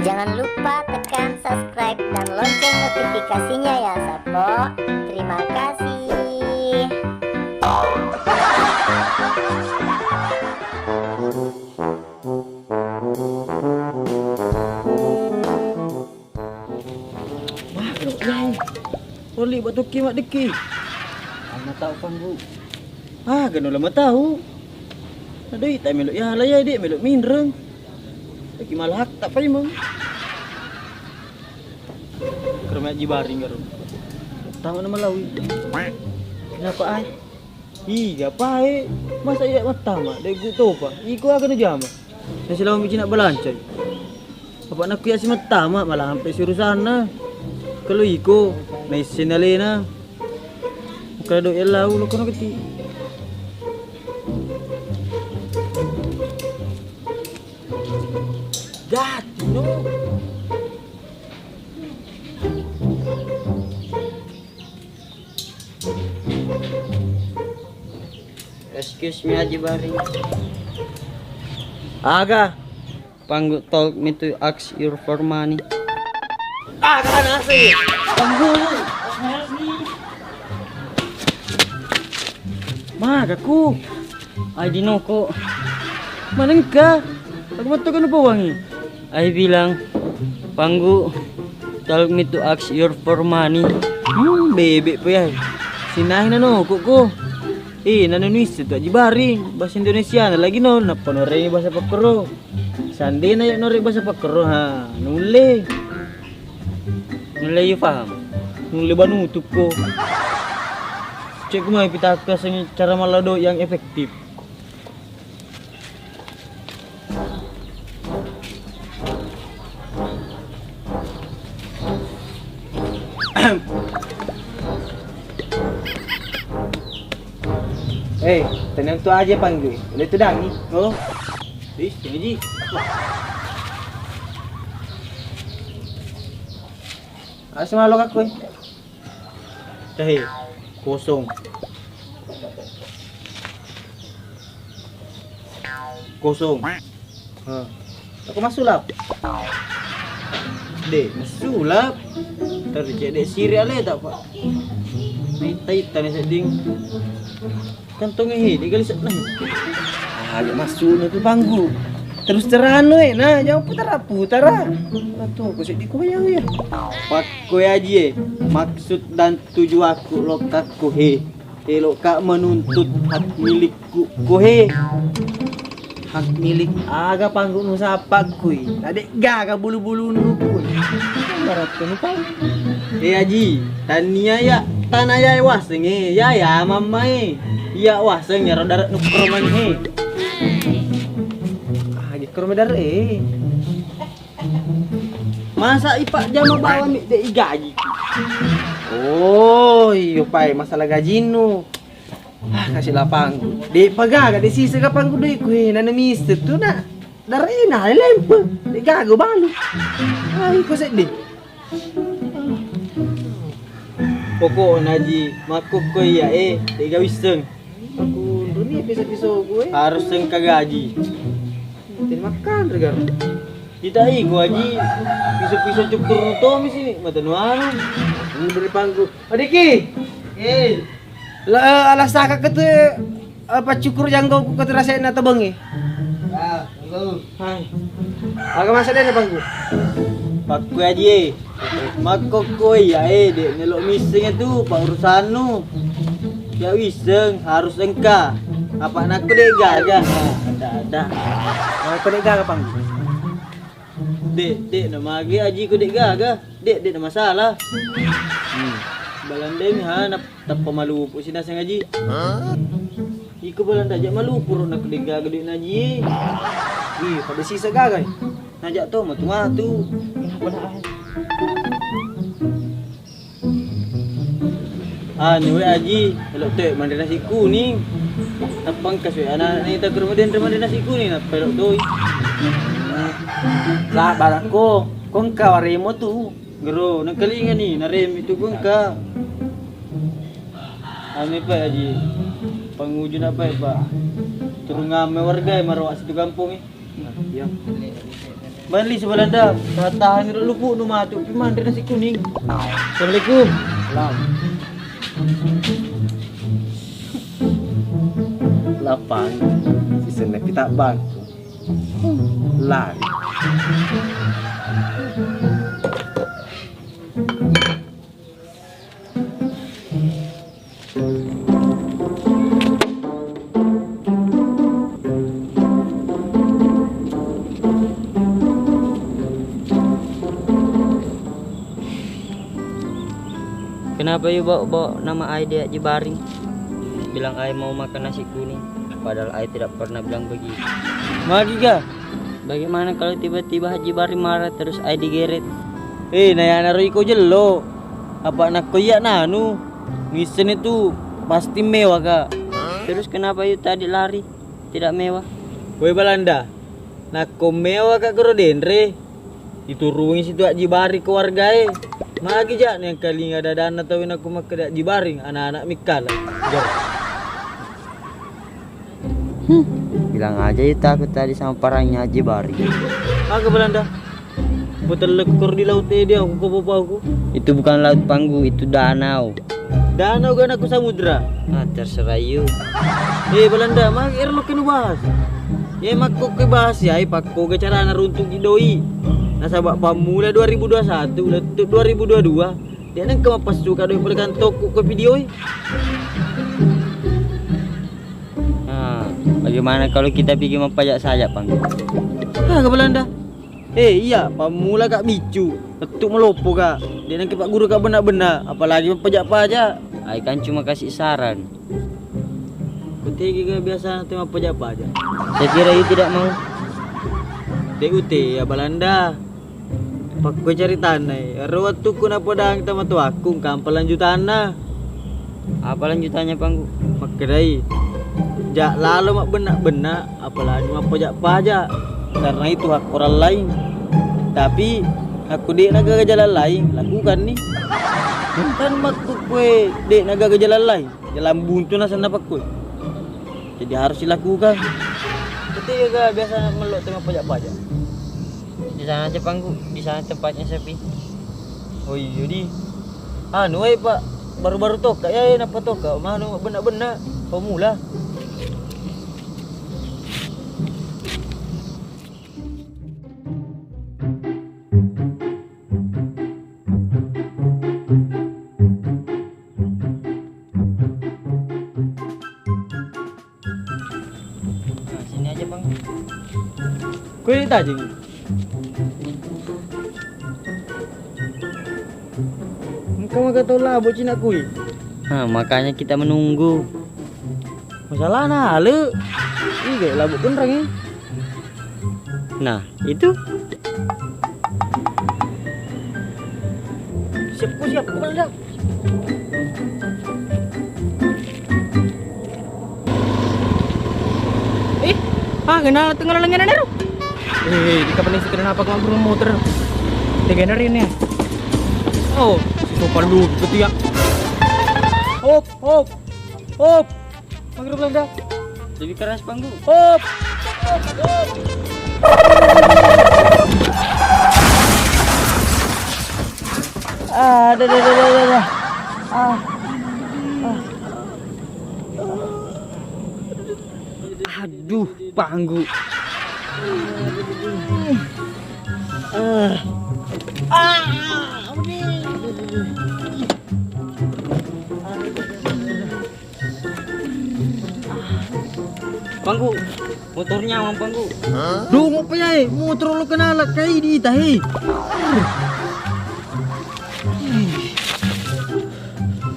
Jangan lupa tekan subscribe dan lonceng notifikasinya ya Sapo. Terima kasih. Wah, kalau oli batu kimak deki. Ana tahu panggu. Ah, gano lama tahu. Aduh, tak meluk ya lah ya dik meluk mindreng. Lagi malah tak pai mong. Kermet jibaring karo. Tahu nama lawi. Kenapa ai? Ih, gapai. Masa iya mata mak dek gu topa. Iku akan jama. Saya selalu bikin nak belancai. Bapak nak kuya si mata mak malah sampai suruh sana. Kalau iko naik sinalena. Bukan dok elau lu kono keti. Jati no. Excuse me Haji Bari. Aga. Panggu told me to ask your for money. Aga nasi. Panggu. Magaku. Ay di no ko. Manang ka? Aku matakan apa wangi? Ay bilang, Panggu told me to ask your for money. Bebek po yan. Sinahin na no, kuko. Nanunis itu Haji Baring. Bahasa Indonesia na lagi no. Napanore bahasa Pakero. Sandi na yung nore bahasa Pakero ha. Nule. Nule yung paham. Nule ba nutup ko? Cek mo ipitakas ang cara malado yang efektif. Tenang tu aja Panggu. Boleh tu dah ni. Oh. Ish, ini. Asal malu aku. Dah kosong. Kosong. Ha. Aku masuk lap. Dek, masuk lap. Terjek dek siri ale tak pak. Mai taitan seding. Kantong ini digalisat nah. Agak masuk na tu Panggu. Terus terang nah, jangan putar ah. Atuh, aku sedih koyang ya. Pak koy aja. Maksud dan tujuan aku lokaku loka menuntut hak milikku kohe. Hak milik aga Panggu nu sapa kuy. Adek gaga bulu-bulu nu kuy. Barat nu pang. Haji, tania ya tanah ya waseng ya mama iya waseng ya darat nu kroman Agi kroman dar Masa ipak jama bawa mi de gaji. Oh, iyo pai masalah gaji nu. Kasih lapang. Di pagaga di sisa kapang ku doi ku na mister tu na. Dari na lempe. Di gago balu. Ay ko sedih. Pokok Haji, makuk ko ya di gawiseng. Aku dunia pisau-pisau gue. Harus yang kagaji. Tidak makan regar. Kita iko Haji. Pisau-pisau cukur to mi sini. Matanuan. Ini beri Panggu. Adiki. Alas saka kete apa cukur janggo ku keterasain atau bengi? Ya, hai. Aga masa deh Panggu. Pakku aja. Makoko ya dek nelok miseng itu pak urusan nu. Ya wiseng harus engka. Apa anakku dek gagah. Ada. Aku dek gagah Panggu. Dek nama lagi aji ku dek gagah. Dek nama masalah. Balandeng tap pemalu po sina sang aji. Iko balanda aja malu puro nak dek gagah dek naji. Pada sisa gagah. Najak to matu. Anu aji, kalau tu mandi nasi kuning. Tapang kasih anak ni tak kemudian mandi nasi kuning nak pelok tu. Lah barakku, kong kawaremo tu. Gero, nak kalingan ni, narem itu kong ka. Ame pa aji. Pangujun apa pak? Turun ngame warga marawak situ kampung Ya. Bali sebelanda, tahan dulu bu, nu matu, piman nasi kuning. Assalamualaikum. Salam. Lapang. Sisanya kita bang. Lari. Kenapa you bawa nama Ai dia Jibaring? Bilang Ai mau makan nasi kuning, padahal Ai tidak pernah bilang begitu. Magi ga? Bagaimana kalau tiba-tiba Haji Baring marah terus Ai digeret? Naya naruh iko jelo. Apa nak koyak nanu? Misen itu pasti mewah kak. Terus kenapa you tadi lari? Tidak mewah. Woi Balanda, nak mewah kak Gorodenre. Itu ruang situ Haji Baring keluargae. Magi jak yang kali nggak ada dana tawin aku makan Haji Baring, anak-anak mikal. Bilang aja you takut tadi sama parangnya Haji Baring. Agak Belanda. Betul lekor di laut dia aku aku. Itu bukan laut Panggu, itu danau. Danau kan aku samudra. Ah, terserah you. Belanda, mah lu kena bahas. Ya makku ke bahas ya, pakku ke cara naruntung idoi. Nasabak pamula 2021, letuk 2022. Dia nang kemapas suka doi berikan toko ke video. Nah, bagaimana kalau kita bikin mempajak saja Panggu? Ke Belanda. Iya, pamula kak bicu. Letuk melopo kak. Dia nang ke pak guru kak benar-benar, apalagi mempajak-pajak. Ai kan cuma kasih saran. Kutegi ke biasa nanti mempajak-pajak. Saya kira you tidak mau. DUT ya Belanda. Pak gue cari tanah. Rawat tuh kuna podang sama tu aku kampal lanjutan na. Apa lanjutannya Panggu? Makadai. Jak lalu mak benak-benak apalagi mak pajak-pajak. Karena itu hak orang lain. Tapi aku dek naga ke jalan lain lakukan nih. Kan maksud gue dek naga ke jalan lain. Jalan buntu na sana pak gue. Jadi harus dilakukan. Ketika biasa melok tengah pajak-pajak. Di sana aja Panggu, di sana tempatnya sepi. Oh iya di. Anu pak, baru-baru toka ya napa toka? Manu benak-benak pemula. Nah, sini aja Panggu. Kue ini tajing. Kamu gak tau lah buat Cina kui. Nah, makanya kita menunggu. Masalah nah le. Ih kayak labu benerang ini. Nah, itu Siap ku Belanda. Kenal tengah lengan nero. Di kapan isi kenapa kau belum motor? Tegenerin ya. Oh, si sopan lu gitu ya. Hop. Panggil Belanda. lebih keras Panggu. Hop. Dah. Aduh, Panggu. Panggu, motornya Mang Panggu. Duh, mau apa ya? Motor lu kenal kayak di tahi.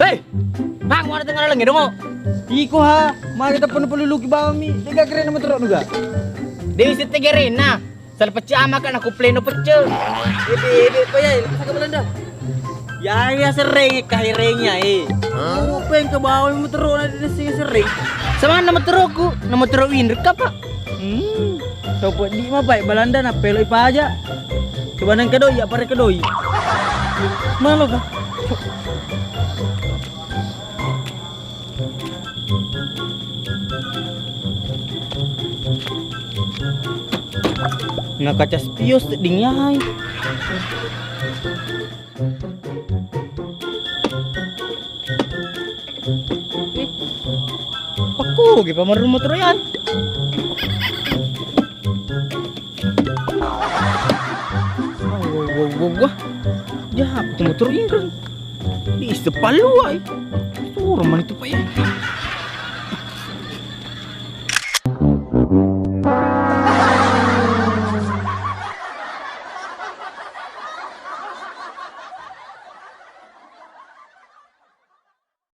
Hei, Bang, mau tengah lengan dong. Iko ha, mari kita penuh luki bami. Tiga keren nama terus juga. Dewi si Tegerina. Sal pecah makan aku pleno pecel. Ebe, apa ya? Lepas ke Belanda. Ya sering kahirengnya Apa yang ke bawah yang terus ada sing sering. Sama nama teroku, nama terok Winner apa? Coba di mah baik Belanda na peloi pa aja. Coba nang kedoi ya pare kedoi. Mana lo kah? Nga kaca spios ding yay. Paku gi pamarun motor yan. Wah. Jahat motor ini kan. Di sepalu ay. Turun man itu pa yan.